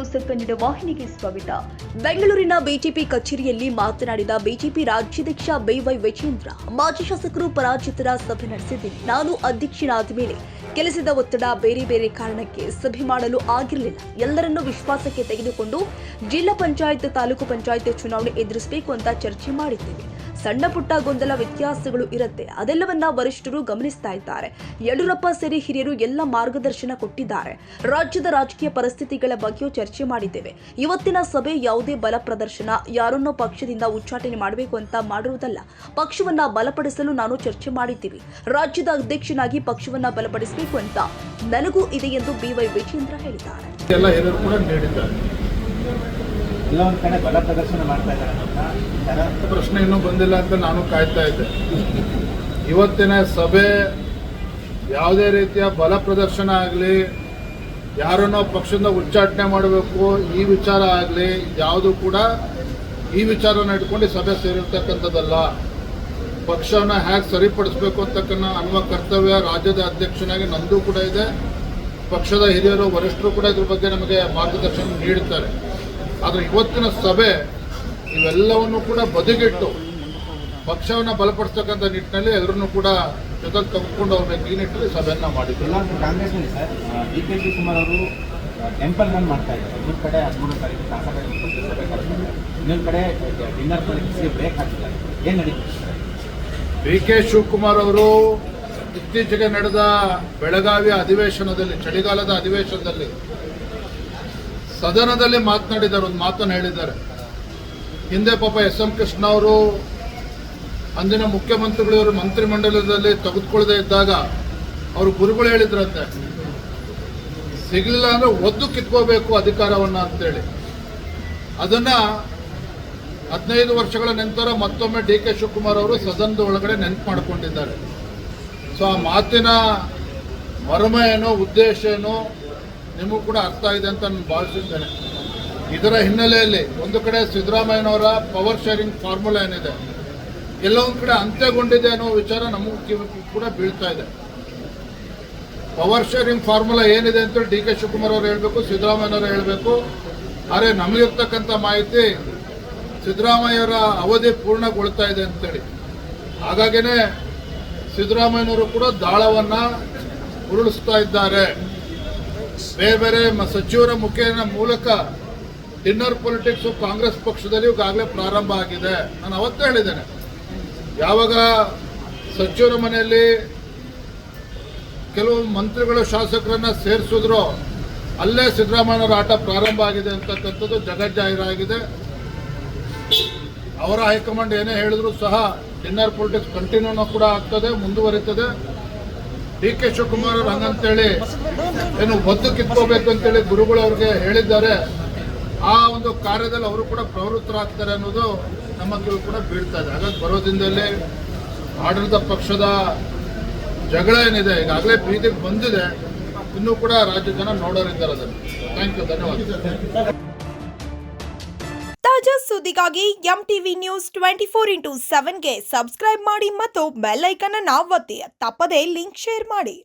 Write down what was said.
News Kannada ವಾಹಿನಿಗೆ ಸ್ವಾಗತ. ಬೆಂಗಳೂರಿನ ಬಿಜೆಪಿ ಕಚೇರಿಯಲ್ಲಿ ಮಾತನಾಡಿದ ಬಿಜೆಪಿ ರಾಜ್ಯಾಧ್ಯಕ್ಷ ಬಿವೈ ವಿಜೇಂದ್ರ, ಮಾಜಿ ಶಾಸಕರು ಪರಾಜಿತರ ಸಭೆ ನಡೆಸಿದ್ದೀನಿ. ನಾನು ಅಧ್ಯಕ್ಷನಾದ ಮೇಲೆ ಕೆಲಸದ ಒತ್ತಡ, ಬೇರೆ ಕಾರಣಕ್ಕೆ ಸಭೆ ಮಾಡಲು ಆಗಿರಲಿಲ್ಲ. ಎಲ್ಲರನ್ನೂ ವಿಶ್ವಾಸಕ್ಕೆ ತೆಗೆದುಕೊಂಡು ಜಿಲ್ಲಾ ಪಂಚಾಯತ್, ತಾಲೂಕು ಪಂಚಾಯತ್ ಚುನಾವಣೆ ಎದುರಿಸಬೇಕು ಅಂತ ಚರ್ಚೆ ಮಾಡಿದ್ದೇವೆ. ಸಣ್ಣ ಪುಟ್ಟ ಗೊಂದಲ, ವ್ಯತ್ಯಾಸಗಳು ಇರುತ್ತೆ. ಅದೆಲ್ಲವನ್ನ ವರಿಷ್ಠರು ಗಮನಿಸ್ತಾ ಇದ್ದಾರೆ. ಯಡಿಯೂರಪ್ಪ ಸೇರಿ ಹಿರಿಯರು ಎಲ್ಲ ಮಾರ್ಗದರ್ಶನ ಕೊಟ್ಟಿದ್ದಾರೆ. ರಾಜ್ಯದ ರಾಜಕೀಯ ಪರಿಸ್ಥಿತಿಗಳ ಬಗ್ಗೆಯೂ ಚರ್ಚೆ ಮಾಡಿದ್ದೇವೆ. ಇವತ್ತಿನ ಸಭೆ ಯಾವುದೇ ಬಲ ಪ್ರದರ್ಶನ, ಯಾರನ್ನೋ ಪಕ್ಷದಿಂದ ಉಚ್ಚಾಟನೆ ಮಾಡಬೇಕು ಅಂತ ಮಾಡಿರುವುದಲ್ಲ. ಪಕ್ಷವನ್ನ ಬಲಪಡಿಸಲು ನಾನು ಚರ್ಚೆ ಮಾಡಿದ್ದೀವಿ. ರಾಜ್ಯದ ಅಧ್ಯಕ್ಷನಾಗಿ ಪಕ್ಷವನ್ನ ಬಲಪಡಿಸಬೇಕು ಅಂತ ನನಗೂ ಇದೆ ಎಂದು ಬಿವೈ ವಿಜೇಂದ್ರ ಹೇಳಿದ್ದಾರೆ. ಎಲ್ಲ ಒಂದು ಕಡೆ ಬಲ ಪ್ರದರ್ಶನ ಮಾಡ್ತಾ ಇದ್ದಾರೆ. ಪ್ರಶ್ನೆ ಇನ್ನೂ ಬಂದಿಲ್ಲ ಅಂತ ನಾನು ಕಾಯ್ತಾ ಇದ್ದೆ. ಇವತ್ತಿನ ಸಭೆ ಯಾವುದೇ ರೀತಿಯ ಬಲ ಪ್ರದರ್ಶನ ಆಗಲಿ, ಯಾರನ್ನೋ ಪಕ್ಷದಿಂದ ಉಚ್ಚಾಟನೆ ಮಾಡಬೇಕು ಈ ವಿಚಾರ ಆಗಲಿ, ಯಾವುದು ಕೂಡ ಈ ವಿಚಾರನ ಇಟ್ಕೊಂಡು ಸಭೆ ಸೇರಿರ್ತಕ್ಕಂಥದ್ದಲ್ಲ. ಪಕ್ಷವನ್ನು ಹೇಗೆ ಸರಿಪಡಿಸಬೇಕು ಅಂತಕ್ಕನ್ನ ಅನ್ನುವ ಕರ್ತವ್ಯ ರಾಜ್ಯದ ಅಧ್ಯಕ್ಷನಾಗಿ ನಂದು ಕೂಡ ಇದೆ. ಪಕ್ಷದ ಹಿರಿಯರು, ವರಿಷ್ಠರು ಕೂಡ ಇದ್ರ ಬಗ್ಗೆ ನಮಗೆ ಮಾರ್ಗದರ್ಶನ ನೀಡುತ್ತಾರೆ. ಆದರೆ ಇವತ್ತಿನ ಸಭೆ ಇವೆಲ್ಲವನ್ನು ಕೂಡ ಬದಿಗಿಟ್ಟು ಪಕ್ಷವನ್ನು ಬಲಪಡಿಸ್ತಕ್ಕಂಥ ನಿಟ್ಟಿನಲ್ಲಿ ಎಲ್ಲರನ್ನೂ ಕೂಡ ಜೊತೆಗೆ ತೆಗೆದುಕೊಂಡು ಹೋಗ್ಬೇಕು. ಈ ನಿಟ್ಟಿನಲ್ಲಿ ಸಭೆಯನ್ನು ಮಾಡಿದ್ರು. ಕಾಂಗ್ರೆಸ್ನಲ್ಲಿ ಸರ್ ಡಿ.ಕೆ. ಶಿವಕುಮಾರ್ ಅವರು ಟೆಂಪಲ್ ರನ್ ಮಾಡ್ತಾ ಇದ್ದಾರೆ. ಇನ್ನೊಂದು ಕಡೆ 13 ತಾರೀಕು ಸಭೆ ಕಳಿಸ್ತಾರೆ, ಇನ್ನೊಂದು ಕಡೆ ಡಿನ್ನರ್ ಪಾಲಿಟಿಕ್ಸ್ಗೆ ಬ್ರೇಕ್ ಹಾಕಿದ್ದಾರೆ. ಏನು ನಡೀತಿದೆ? ಡಿ.ಕೆ. ಶಿವಕುಮಾರ್ ಅವರು ಇತ್ತೀಚೆಗೆ ನಡೆದ ಬೆಳಗಾವಿ ಅಧಿವೇಶನದಲ್ಲಿ, ಚಳಿಗಾಲದ ಅಧಿವೇಶನದಲ್ಲಿ ಸದನದಲ್ಲಿ ಮಾತನಾಡಿದ್ದಾರೆ. ಒಂದು ಮಾತನ್ನು ಹೇಳಿದ್ದಾರೆ. ಹಿಂದೆ ಪಾಪ ಎಸ್.ಎಂ. ಕೃಷ್ಣ ಅವರು ಅಂದಿನ ಮುಖ್ಯಮಂತ್ರಿಗಳು ಮಂತ್ರಿಮಂಡಲದಲ್ಲಿ ತೆಗೆದುಕೊಳ್ಳದೆ ಇದ್ದಾಗ ಅವರು ಗುರುಗಳು ಹೇಳಿದ್ರಂತೆ, ಸಿಗಲಿಲ್ಲ ಅಂದ್ರೆ ಒದ್ದು ಕಿತ್ಕೋಬೇಕು ಅಧಿಕಾರವನ್ನ ಅಂತೇಳಿ. ಅದನ್ನ 15 ವರ್ಷಗಳ ನಂತರ ಮತ್ತೊಮ್ಮೆ ಡಿ.ಕೆ. ಶಿವಕುಮಾರ್ ಅವರು ಸದನದ ಒಳಗಡೆ ನೆನಪು ಮಾಡಿಕೊಂಡಿದ್ದಾರೆ. ಸೊ ಆ ಮಾತಿನ ಮರ್ಮ ಏನೋ, ಉದ್ದೇಶ ಏನೋ ನಿಮಗೂ ಕೂಡ ಅರ್ಥ ಇದೆ ಅಂತ ನಾನು ಭಾವಿಸಿದ್ದೇನೆ. ಇದರ ಹಿನ್ನೆಲೆಯಲ್ಲಿ ಒಂದು ಕಡೆ ಸಿದ್ದರಾಮಯ್ಯನವರ ಪವರ್ ಶೇರಿಂಗ್ ಫಾರ್ಮುಲಾ ಏನಿದೆ, ಎಲ್ಲೊಂದು ಕಡೆ ಅಂತ್ಯಗೊಂಡಿದೆ ಅನ್ನೋ ವಿಚಾರ ನಮಗೂ ಕೂಡ ಬೀಳ್ತಾ ಇದೆ. ಪವರ್ ಶೇರಿಂಗ್ ಫಾರ್ಮುಲಾ ಏನಿದೆ ಅಂತೇಳಿ ಡಿ.ಕೆ. ಶಿವಕುಮಾರ್ ಅವರು ಹೇಳಬೇಕು, ಸಿದ್ದರಾಮಯ್ಯನವರು ಹೇಳಬೇಕು. ಆದರೆ ನಮಗಿರ್ತಕ್ಕಂಥ ಮಾಹಿತಿ ಸಿದ್ದರಾಮಯ್ಯರ ಅವಧಿ ಪೂರ್ಣಗೊಳ್ತಾ ಇದೆ ಅಂತೇಳಿ. ಹಾಗಾಗಿನೇ ಸಿದ್ದರಾಮಯ್ಯನವರು ಕೂಡ ದಾಳವನ್ನು ಉರುಳಿಸ್ತಾ ಇದ್ದಾರೆ. ಬೇರೆ ಸಚಿವರ ಮುಖೇನ ಮೂಲಕ ಡಿನ್ನರ್ ಪೊಲಿಟಿಕ್ಸ್ ಕಾಂಗ್ರೆಸ್ ಪಕ್ಷದಲ್ಲಿ ಈಗಾಗಲೇ ಪ್ರಾರಂಭ ಆಗಿದೆ. ನಾನು ಅವತ್ತೇ ಹೇಳಿದ್ದೇನೆ, ಯಾವಾಗ ಸಚಿವರ ಮನೆಯಲ್ಲಿ ಕೆಲವು ಮಂತ್ರಿಗಳು, ಶಾಸಕರನ್ನ ಸೇರಿಸಿದ್ರು, ಅಲ್ಲೇ ಸಿದ್ದರಾಮಯ್ಯನವರ ಆಟ ಪ್ರಾರಂಭ ಆಗಿದೆ ಅಂತಕ್ಕಂಥದ್ದು ಜಗಜ್ಜಾಹೀರಾಗಿದೆ. ಅವರ ಹೈಕಮಾಂಡ್ ಏನೇ ಹೇಳಿದ್ರು ಸಹ ಡಿನ್ನರ್ ಪೊಲಿಟಿಕ್ಸ್ ಕಂಟಿನ್ಯೂನೂ ಕೂಡ ಆಗ್ತದೆ, ಮುಂದುವರಿತದೆ. ಡಿ.ಕೆ. ಶಿವಕುಮಾರ್ ಅವರು ಹಂಗಂತೇಳಿ ಏನು ಒದ್ದು ಕಿತ್ಕೋಬೇಕು ಅಂತೇಳಿ ಗುರುಗಳು ಅವ್ರಿಗೆ ಹೇಳಿದ್ದಾರೆ. ಆ ಒಂದು ಕಾರ್ಯದಲ್ಲಿ ಅವರು ಕೂಡ ಪ್ರವೃತ್ತರಾಗ್ತಾರೆ ಅನ್ನೋದು ನಮ್ಮ ಕಿವಿ ಕೂಡ ಬೀಳ್ತಾ ಇದೆ. ಹಾಗಾಗಿ ಬರೋ ದಿನದಲ್ಲಿ ಆಡಳಿತ ಪಕ್ಷದ ಜಗಳ ಏನಿದೆ ಈಗಾಗಲೇ ಬೀದಿಗೆ ಬಂದಿದೆ. ಇನ್ನೂ ಕೂಡ ರಾಜ್ಯ ಜನ ನೋಡೋರಿದ್ದಾರೆ ಅದನ್ನು. ಥ್ಯಾಂಕ್ ಯು, ಧನ್ಯವಾದ. ತಾಜಾ ಸುದ್ದಿಗಾಗಿ MTV ನ್ಯೂಸ್ 24x7ಗೆ ಸಬ್ಸ್ಕ್ರೈಬ್ ಮಾಡಿ ಮತ್ತು ಬೆಲ್ ಐಕಾನ್ ಅನ್ನು ಒತ್ತಿ. ತಪ್ಪದೇ ಲಿಂಕ್ ಶೇರ್ ಮಾಡಿ.